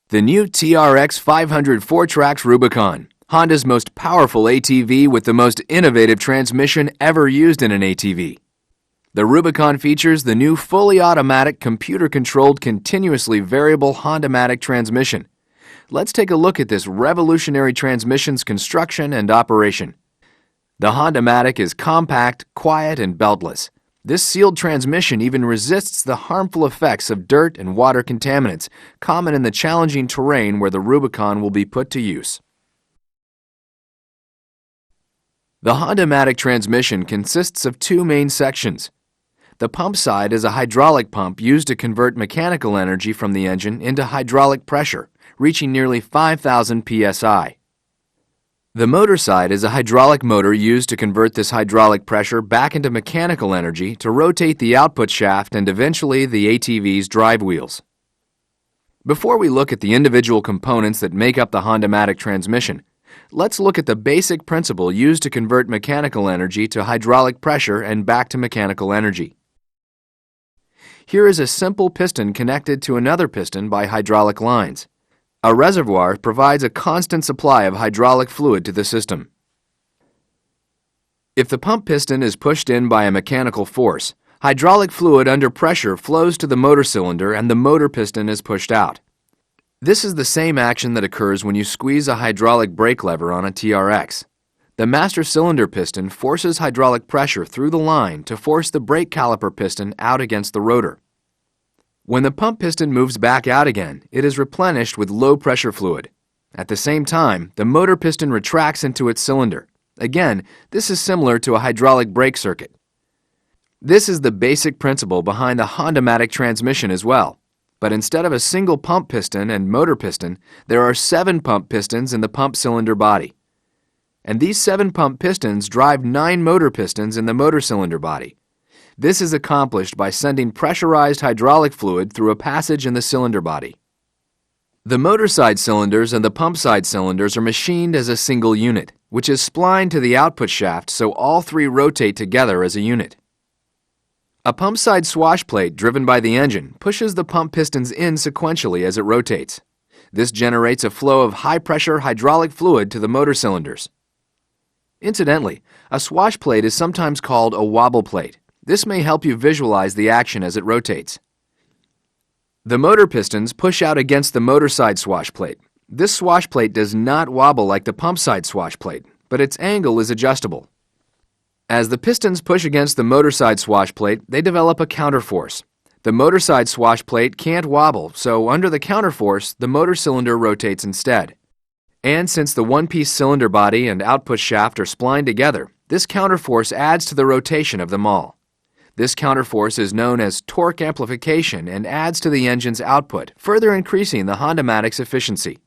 The new TRX500 4-Trax Rubicon, Honda's most powerful ATV with the most innovative transmission ever used in an ATV. The Rubicon features the new fully automatic, computer-controlled, continuously variable Hondamatic transmission. Let's take a look at this revolutionary transmission's construction and operation. The Hondamatic is compact, quiet, and beltless. This sealed transmission even resists the harmful effects of dirt and water contaminants common in the challenging terrain where the Rubicon will be put to use. The Hondamatic transmission consists of two main sections. The pump side is a hydraulic pump used to convert mechanical energy from the engine into hydraulic pressure, reaching nearly 5,000 psi. The motor side is a hydraulic motor used to convert this hydraulic pressure back into mechanical energy to rotate the output shaft and eventually the ATV's drive wheels. Before we look at the individual components that make up the Hondamatic transmission, let's look at the basic principle used to convert mechanical energy to hydraulic pressure and back to mechanical energy. Here is a simple piston connected to another piston by hydraulic lines. A reservoir provides a constant supply of hydraulic fluid to the system. If the pump piston is pushed in by a mechanical force, hydraulic fluid under pressure flows to the motor cylinder and the motor piston is pushed out. This is the same action that occurs when you squeeze a hydraulic brake lever on a TRX. The master cylinder piston forces hydraulic pressure through the line to force the brake caliper piston out against the rotor. When the pump piston moves back out again, it is replenished with low-pressure fluid. At the same time, the motor piston retracts into its cylinder. Again, this is similar to a hydraulic brake circuit. This is the basic principle behind the Hondamatic transmission as well. But instead of a single pump piston and motor piston, there are 7 pump pistons in the pump cylinder body. And these 7 pump pistons drive 9 motor pistons in the motor cylinder body. This is accomplished by sending pressurized hydraulic fluid through a passage in the cylinder body. The motor side cylinders and the pump side cylinders are machined as a single unit, which is splined to the output shaft so all 3 rotate together as a unit. A pump side swash plate driven by the engine pushes the pump pistons in sequentially as it rotates. This generates a flow of high-pressure hydraulic fluid to the motor cylinders. Incidentally, a swash plate is sometimes called a wobble plate. This may help you visualize the action as it rotates. The motor pistons push out against the motor side swash plate. This swash plate does not wobble like the pump side swash plate, but its angle is adjustable. As the pistons push against the motor side swash plate, they develop a counterforce. The motor side swash plate can't wobble, so under the counterforce, the motor cylinder rotates instead. And since the one-piece cylinder body and output shaft are splined together, this counterforce adds to the rotation of them all. This counterforce is known as torque amplification and adds to the engine's output, further increasing the Hondamatic's efficiency.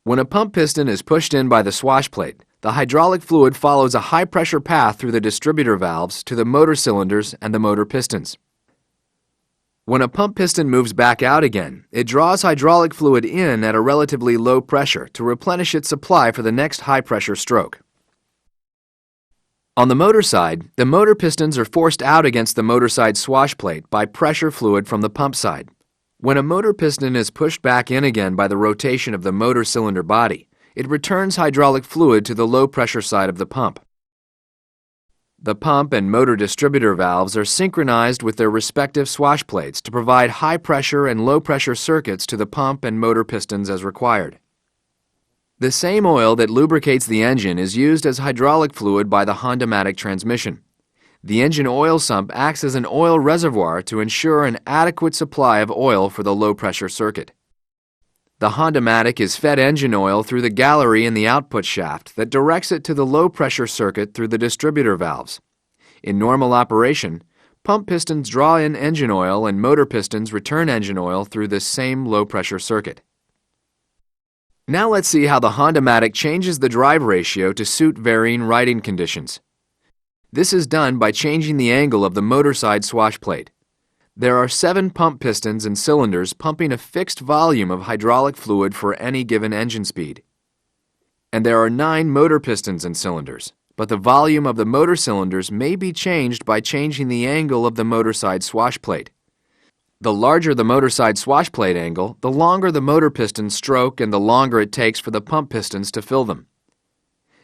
When a pump piston is pushed in by the swash plate, the hydraulic fluid follows a high-pressure path through the distributor valves to the motor cylinders and the motor pistons. When a pump piston moves back out again, it draws hydraulic fluid in at a relatively low pressure to replenish its supply for the next high-pressure stroke. On the motor side, the motor pistons are forced out against the motor side swash plate by pressure fluid from the pump side. When a motor piston is pushed back in again by the rotation of the motor cylinder body, it returns hydraulic fluid to the low-pressure side of the pump. The pump and motor distributor valves are synchronized with their respective swash plates to provide high-pressure and low-pressure circuits to the pump and motor pistons as required. The same oil that lubricates the engine is used as hydraulic fluid by the Hondamatic transmission. The engine oil sump acts as an oil reservoir to ensure an adequate supply of oil for the low-pressure circuit. The Hondamatic is fed engine oil through the gallery in the output shaft that directs it to the low-pressure circuit through the distributor valves. In normal operation, pump pistons draw in engine oil and motor pistons return engine oil through this same low-pressure circuit. Now let's see how the Hondamatic changes the drive ratio to suit varying riding conditions. This is done by changing the angle of the motor side swash plate. There are 7 pump pistons and cylinders pumping a fixed volume of hydraulic fluid for any given engine speed. And there are 9 motor pistons and cylinders, but the volume of the motor cylinders may be changed by changing the angle of the motor side swash plate. The larger the motor side swash plate angle, the longer the motor pistons stroke and the longer it takes for the pump pistons to fill them.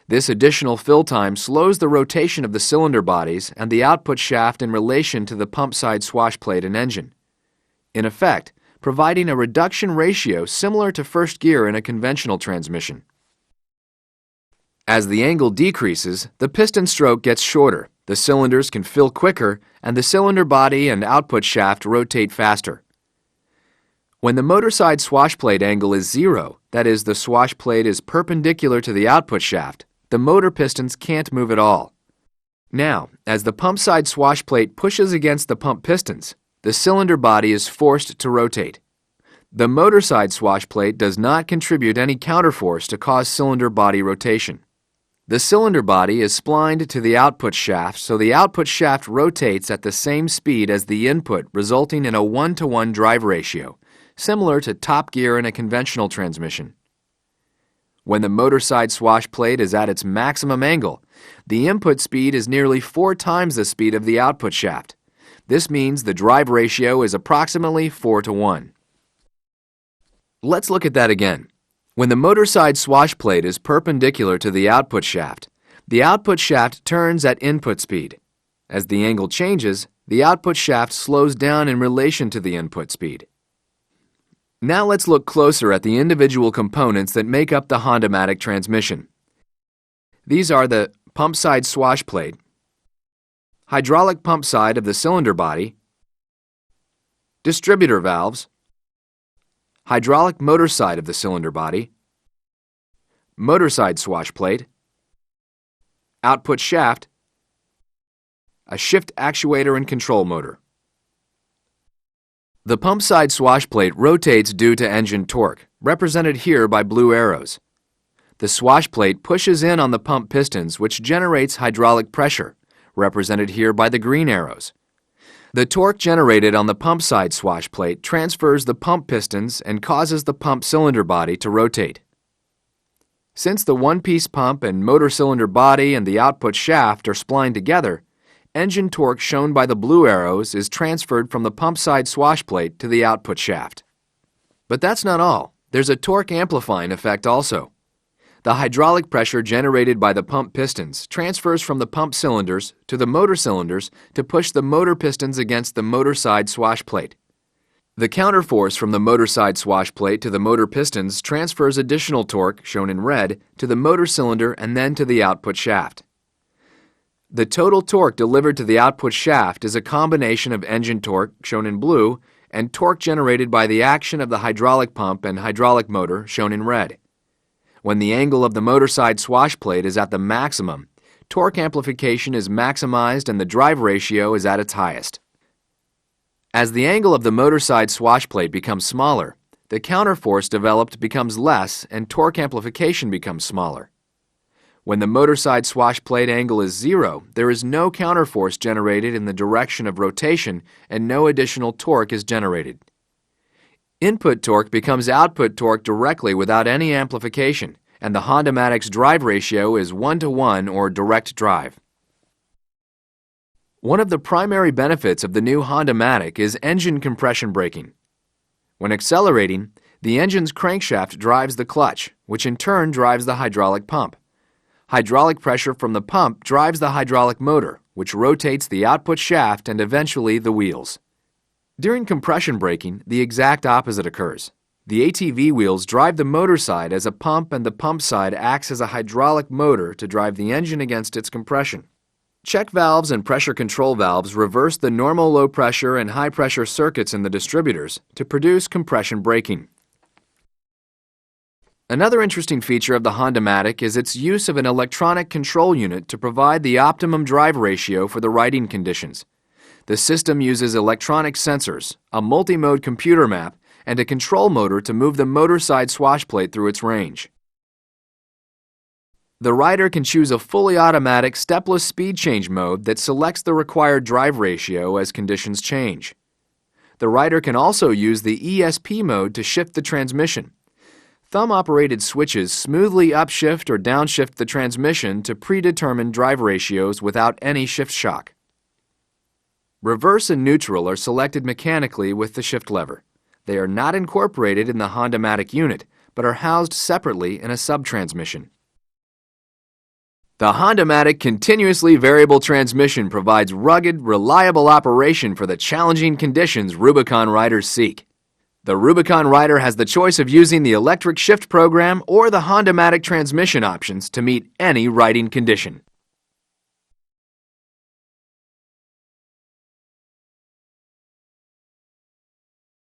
This additional fill time slows the rotation of the cylinder bodies and the output shaft in relation to the pump side swash plate and engine, in effect, providing a reduction ratio similar to first gear in a conventional transmission. As the angle decreases, the piston stroke gets shorter, the cylinders can fill quicker, and the cylinder body and output shaft rotate faster. When the motor side swash plate angle is 0, that is, the swash plate is perpendicular to the output shaft, the motor pistons can't move at all. Now, as the pump side swash plate pushes against the pump pistons, the cylinder body is forced to rotate. The motor side swash plate does not contribute any counterforce to cause cylinder body rotation. The cylinder body is splined to the output shaft, so the output shaft rotates at the same speed as the input, resulting in a 1-to-1 drive ratio, similar to top gear in a conventional transmission. When the motor side swash plate is at its maximum angle, the input speed is nearly 4 times the speed of the output shaft. This means the drive ratio is approximately 4-to-1. Let's look at that again. When the motor side swash plate is perpendicular to the output shaft turns at input speed. As the angle changes, the output shaft slows down in relation to the input speed. Now let's look closer at the individual components that make up the Hondamatic transmission. These are the pump side swash plate, hydraulic pump side of the cylinder body, distributor valves, hydraulic motor side of the cylinder body, motor side swash plate, output shaft, a shift actuator and control motor. The pump side swash plate rotates due to engine torque, represented here by blue arrows. The swash plate pushes in on the pump pistons, which generates hydraulic pressure, represented here by the green arrows. The torque generated on the pump side swash plate transfers the pump pistons and causes the pump cylinder body to rotate. Since the one-piece pump and motor cylinder body and the output shaft are splined together, engine torque shown by the blue arrows is transferred from the pump side swash plate to the output shaft. But that's not all. There's a torque amplifying effect also. The hydraulic pressure generated by the pump pistons transfers from the pump cylinders to the motor cylinders to push the motor pistons against the motor side swash plate. The counterforce from the motor side swash plate to the motor pistons transfers additional torque, shown in red, to the motor cylinder and then to the output shaft. The total torque delivered to the output shaft is a combination of engine torque, shown in blue, and torque generated by the action of the hydraulic pump and hydraulic motor, shown in red. When the angle of the motor side swash plate is at the maximum, torque amplification is maximized and the drive ratio is at its highest. As the angle of the motor side swash plate becomes smaller, the counterforce developed becomes less and torque amplification becomes smaller. When the motor side swash plate angle is 0, there is no counterforce generated in the direction of rotation and no additional torque is generated. Input torque becomes output torque directly without any amplification, and the Hondamatic's drive ratio is 1-to-1 or direct drive. One of the primary benefits of the new Hondamatic is engine compression braking. When accelerating, the engine's crankshaft drives the clutch, which in turn drives the hydraulic pump. Hydraulic pressure from the pump drives the hydraulic motor, which rotates the output shaft and eventually the wheels. During compression braking, the exact opposite occurs. The ATV wheels drive the motor side as a pump and the pump side acts as a hydraulic motor to drive the engine against its compression. Check valves and pressure control valves reverse the normal low pressure and high pressure circuits in the distributors to produce compression braking. Another interesting feature of the Hondamatic is its use of an electronic control unit to provide the optimum drive ratio for the riding conditions. The system uses electronic sensors, a multi-mode computer map, and a control motor to move the motor side swash plate through its range. The rider can choose a fully automatic stepless speed change mode that selects the required drive ratio as conditions change. The rider can also use the ESP mode to shift the transmission. Thumb-operated switches smoothly upshift or downshift the transmission to predetermined drive ratios without any shift shock. Reverse and neutral are selected mechanically with the shift lever. They are not incorporated in the Hondamatic unit, but are housed separately in a sub-transmission. The Hondamatic continuously variable transmission provides rugged, reliable operation for the challenging conditions Rubicon riders seek. The Rubicon rider has the choice of using the electric shift program or the Hondamatic transmission options to meet any riding condition.